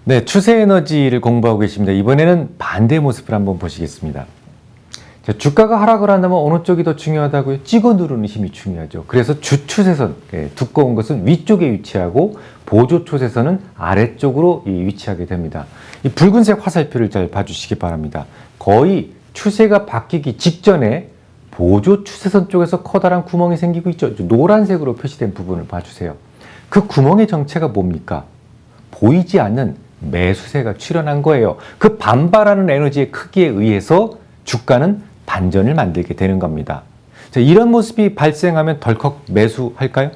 네, 추세 에너지를 공부하고 계십니다. 이번에는 반대 모습을 한번 보시겠습니다. 자, 주가가 하락을 한다면 어느 쪽이 더 중요하다고요? 찍어 누르는 힘이 중요하죠. 그래서 주추세선, 두꺼운 것은 위쪽에 위치하고 보조 추세선은 아래쪽으로 위치하게 됩니다. 이 붉은색 화살표를 잘 봐주시기 바랍니다. 거의 추세가 바뀌기 직전에 보조 추세선 쪽에서 커다란 구멍이 생기고 있죠. 노란색으로 표시된 부분을 봐주세요. 그 구멍의 정체가 뭡니까? 보이지 않는 매수세가 출현한 거예요. 그 반발하는 에너지의 크기에 의해서 주가는 반전을 만들게 되는 겁니다. 자, 이런 모습이 발생하면 덜컥 매수할까요?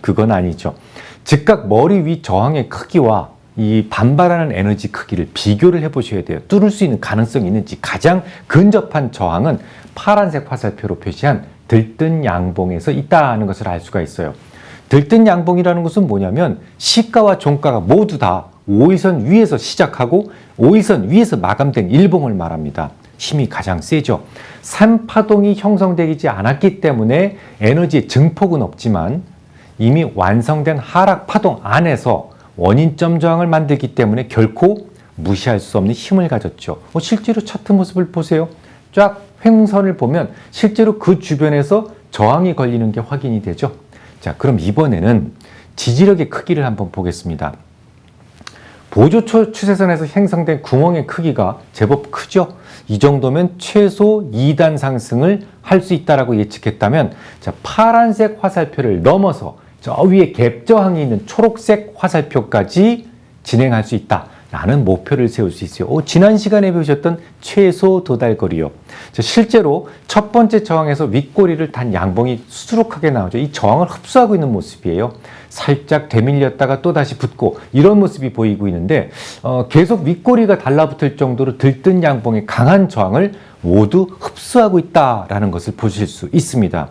그건 아니죠. 즉각 머리 위 저항의 크기와 이 반발하는 에너지 크기를 비교를 해보셔야 돼요. 뚫을 수 있는 가능성이 있는지. 가장 근접한 저항은 파란색 화살표로 표시한 들뜬 양봉에서 있다는 것을 알 수가 있어요. 들뜬 양봉이라는 것은 뭐냐면 시가와 종가가 모두 다 5일선 위에서 시작하고 5일선 위에서 마감된 일봉을 말합니다. 힘이 가장 세죠. 3파동이 형성되지 않았기 때문에 에너지의 증폭은 없지만 이미 완성된 하락 파동 안에서 원인점 저항을 만들기 때문에 결코 무시할 수 없는 힘을 가졌죠. 실제로 차트 모습을 보세요. 쫙 횡선을 보면 실제로 그 주변에서 저항이 걸리는 게 확인이 되죠. 자, 그럼 이번에는 지지력의 크기를 한번 보겠습니다. 보조 추세선에서 형성된 구멍의 크기가 제법 크죠. 이 정도면 최소 2단 상승을 할 수 있다라고 예측했다면, 자, 파란색 화살표를 넘어서 저 위에 갭 저항이 있는 초록색 화살표까지 진행할 수 있다라는 목표를 세울 수 있어요. 지난 시간에 배우셨던 최소 도달거리요. 자, 실제로 첫 번째 저항에서 윗꼬리를 단 양봉이 수두룩하게 나오죠. 이 저항을 흡수하고 있는 모습이에요. 살짝 되밀렸다가 또 다시 붙고 이런 모습이 보이고 있는데 계속 윗꼬리가 달라붙을 정도로 들뜬 양봉의 강한 저항을 모두 흡수하고 있다라는 것을 보실 수 있습니다.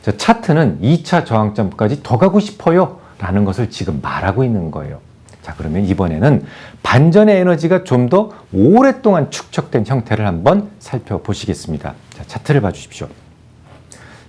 자, 차트는 2차 저항점까지 더 가고 싶어요 라는 것을 지금 말하고 있는 거예요. 자, 그러면 이번에는 반전의 에너지가 좀 더 오랫동안 축적된 형태를 한번 살펴보시겠습니다. 자, 차트를 봐주십시오.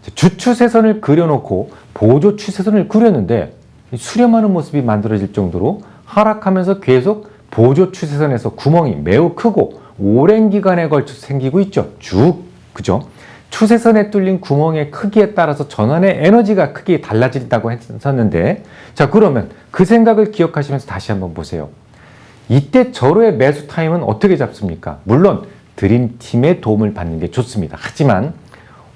자, 주추세선을 그려놓고 보조 추세선을 그렸는데 수렴하는 모습이 만들어질 정도로 하락하면서 계속 보조 추세선에서 구멍이 매우 크고 오랜 기간에 걸쳐서 생기고 있죠. 쭉, 그죠? 추세선에 뚫린 구멍의 크기에 따라서 전환의 에너지가 크게 달라진다고 했었는데, 자, 그러면 그 생각을 기억하시면서 다시 한번 보세요. 이때 절호의 매수 타임은 어떻게 잡습니까? 물론 드림팀의 도움을 받는 게 좋습니다. 하지만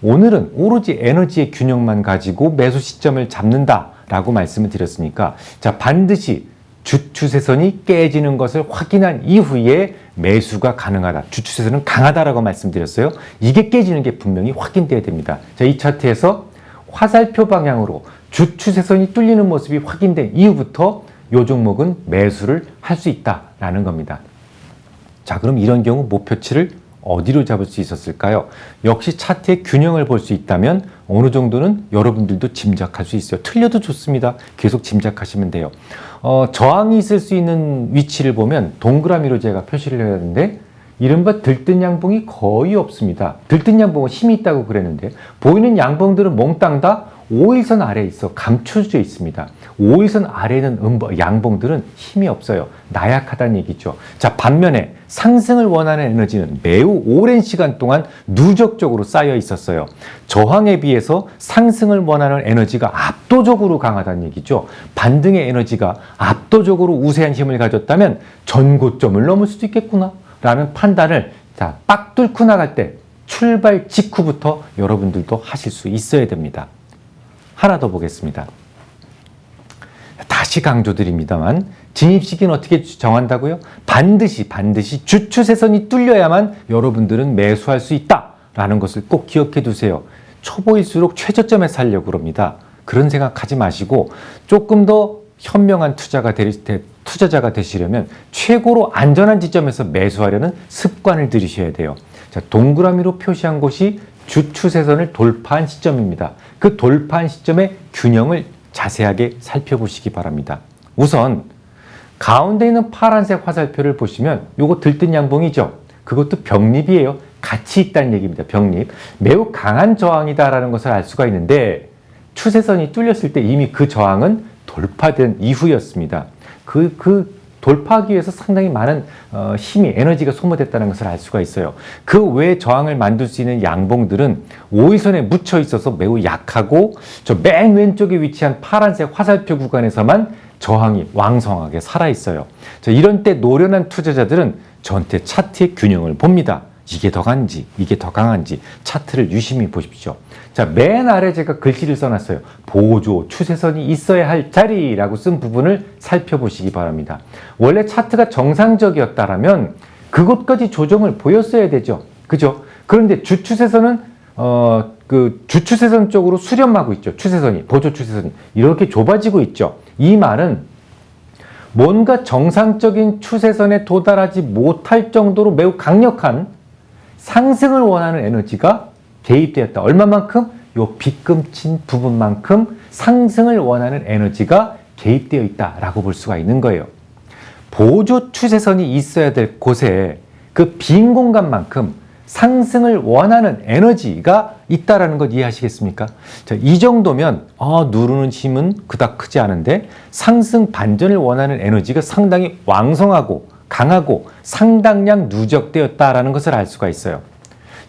오늘은 오로지 에너지의 균형만 가지고 매수 시점을 잡는다라고 말씀을 드렸으니까, 자, 반드시 주추세선이 깨지는 것을 확인한 이후에 매수가 가능하다. 주추세선은 강하다라고 말씀드렸어요. 이게 깨지는 게 분명히 확인돼야 됩니다. 자, 이 차트에서 화살표 방향으로 주추세선이 뚫리는 모습이 확인된 이후부터 이 종목은 매수를 할 수 있다라는 겁니다. 자, 그럼 이런 경우 목표치를 어디로 잡을 수 있었을까요? 역시 차트의 균형을 볼 수 있다면 어느 정도는 여러분들도 짐작할 수 있어요. 틀려도 좋습니다. 계속 짐작하시면 돼요. 저항이 있을 수 있는 위치를 보면 동그라미로 제가 표시를 해야 하는데, 이른바 들뜬 양봉이 거의 없습니다. 들뜬 양봉은 힘이 있다고 그랬는데 보이는 양봉들은 몽땅 다 5일선 아래에 있어 감춰져 있습니다. 5일선 아래에 있는 양봉들은 힘이 없어요. 나약하다는 얘기죠. 자, 반면에 상승을 원하는 에너지는 매우 오랜 시간 동안 누적적으로 쌓여 있었어요. 저항에 비해서 상승을 원하는 에너지가 압도적으로 강하다는 얘기죠. 반등의 에너지가 압도적으로 우세한 힘을 가졌다면 전고점을 넘을 수도 있겠구나 라는 판단을, 자, 빡 뚫고 나갈 때 출발 직후부터 여러분들도 하실 수 있어야 됩니다. 하나 더 보겠습니다. 다시 강조드립니다만 진입 시기는 어떻게 정한다고요? 반드시 주추세선이 뚫려야만 여러분들은 매수할 수 있다라는 것을 꼭 기억해 두세요. 초보일수록 최저점에 살려고 그럽니다. 그런 생각하지 마시고 조금 더 현명한 투자자가 되시려면 최고로 안전한 지점에서 매수하려는 습관을 들이셔야 돼요. 자, 동그라미로 표시한 곳이 주추세선을 돌파한 시점입니다. 그 돌파한 시점의 균형을 자세하게 살펴보시기 바랍니다. 우선 가운데 있는 파란색 화살표를 보시면 요거 들뜬 양봉이죠. 그것도 병립이에요. 같이 있다는 얘기입니다. 병립. 매우 강한 저항이다라는 것을 알 수가 있는데 추세선이 뚫렸을 때 이미 그 저항은 돌파된 이후였습니다. 그 돌파하기 위해서 상당히 많은 힘이, 에너지가 소모됐다는 것을 알 수가 있어요. 그 외 저항을 만들 수 있는 양봉들은 5위선에 묻혀 있어서 매우 약하고 저 맨 왼쪽에 위치한 파란색 화살표 구간에서만 저항이 왕성하게 살아있어요. 이런 때 노련한 투자자들은 전체 차트의 균형을 봅니다. 이게 더 강한지, 이게 더 강한지 차트를 유심히 보십시오. 자, 맨 아래 제가 글씨를 써놨어요. 보조 추세선이 있어야 할 자리라고 쓴 부분을 살펴보시기 바랍니다. 원래 차트가 정상적이었다라면 그것까지 조정을 보였어야 되죠. 그죠? 그런데 주추세선은 그 주추세선 쪽으로 수렴하고 있죠. 추세선이, 보조 추세선이 이렇게 좁아지고 있죠. 이 말은 뭔가 정상적인 추세선에 도달하지 못할 정도로 매우 강력한 상승을 원하는 에너지가 개입되었다. 얼마만큼? 요 빗금친 부분만큼 상승을 원하는 에너지가 개입되어 있다라고 볼 수가 있는 거예요. 보조 추세선이 있어야 될 곳에 그 빈 공간만큼 상승을 원하는 에너지가 있다라는 것 이해하시겠습니까? 자, 이 정도면 누르는 힘은 그닥 크지 않은데 상승 반전을 원하는 에너지가 상당히 왕성하고 강하고 상당량 누적되었다라는 것을 알 수가 있어요.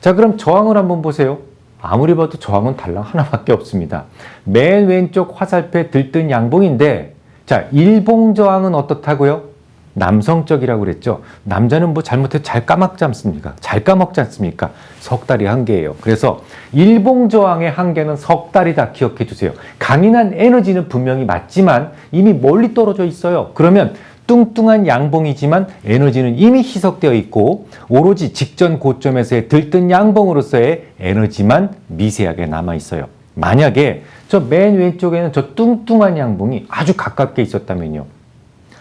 자, 그럼 저항을 한번 보세요. 아무리 봐도 저항은 달랑 하나밖에 없습니다. 맨 왼쪽 화살표에 들뜬 양봉인데, 자, 일봉 저항은 어떻다고요? 남성적이라고 그랬죠. 남자는 뭐 잘못해도 잘 까먹지 않습니까? 잘 까먹지 않습니까? 석 달이 한계예요. 그래서 일봉 저항의 한계는 석 달이다. 기억해 주세요. 강인한 에너지는 분명히 맞지만 이미 멀리 떨어져 있어요. 그러면 뚱뚱한 양봉이지만 에너지는 이미 희석되어 있고 오로지 직전 고점에서의 들뜬 양봉으로서의 에너지만 미세하게 남아 있어요. 만약에 저 맨 왼쪽에는 저 뚱뚱한 양봉이 아주 가깝게 있었다면요.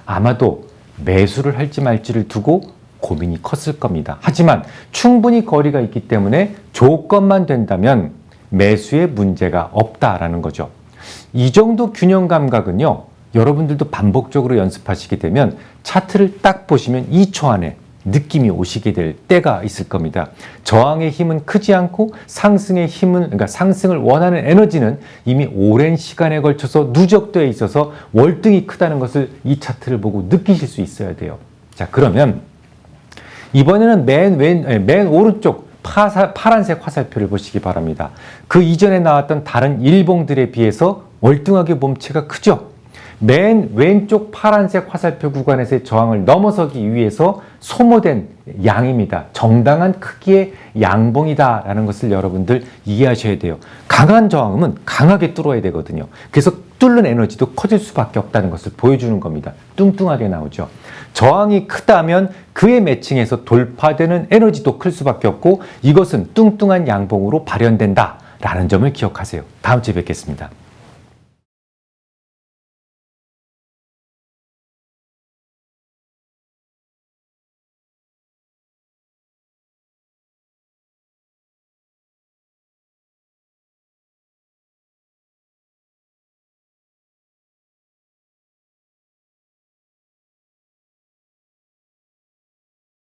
아마도 매수를 할지 말지를 두고 고민이 컸을 겁니다. 하지만 충분히 거리가 있기 때문에 조건만 된다면 매수에 문제가 없다라는 거죠. 이 정도 균형 감각은요. 여러분들도 반복적으로 연습하시게 되면 차트를 딱 보시면 2초 안에 느낌이 오시게 될 때가 있을 겁니다. 저항의 힘은 크지 않고 상승의 힘은, 그러니까 상승을 원하는 에너지는 이미 오랜 시간에 걸쳐서 누적되어 있어서 월등히 크다는 것을 이 차트를 보고 느끼실 수 있어야 돼요. 자, 그러면 이번에는 맨 오른쪽 파란색 화살표를 보시기 바랍니다. 그 이전에 나왔던 다른 일봉들에 비해서 월등하게 몸체가 크죠? 맨 왼쪽 파란색 화살표 구간에서의 저항을 넘어서기 위해서 소모된 양입니다. 정당한 크기의 양봉이다라는 것을 여러분들 이해하셔야 돼요. 강한 저항은 강하게 뚫어야 되거든요. 그래서 뚫는 에너지도 커질 수밖에 없다는 것을 보여주는 겁니다. 뚱뚱하게 나오죠. 저항이 크다면 그에 매칭해서 돌파되는 에너지도 클 수밖에 없고 이것은 뚱뚱한 양봉으로 발현된다라는 점을 기억하세요. 다음 주에 뵙겠습니다.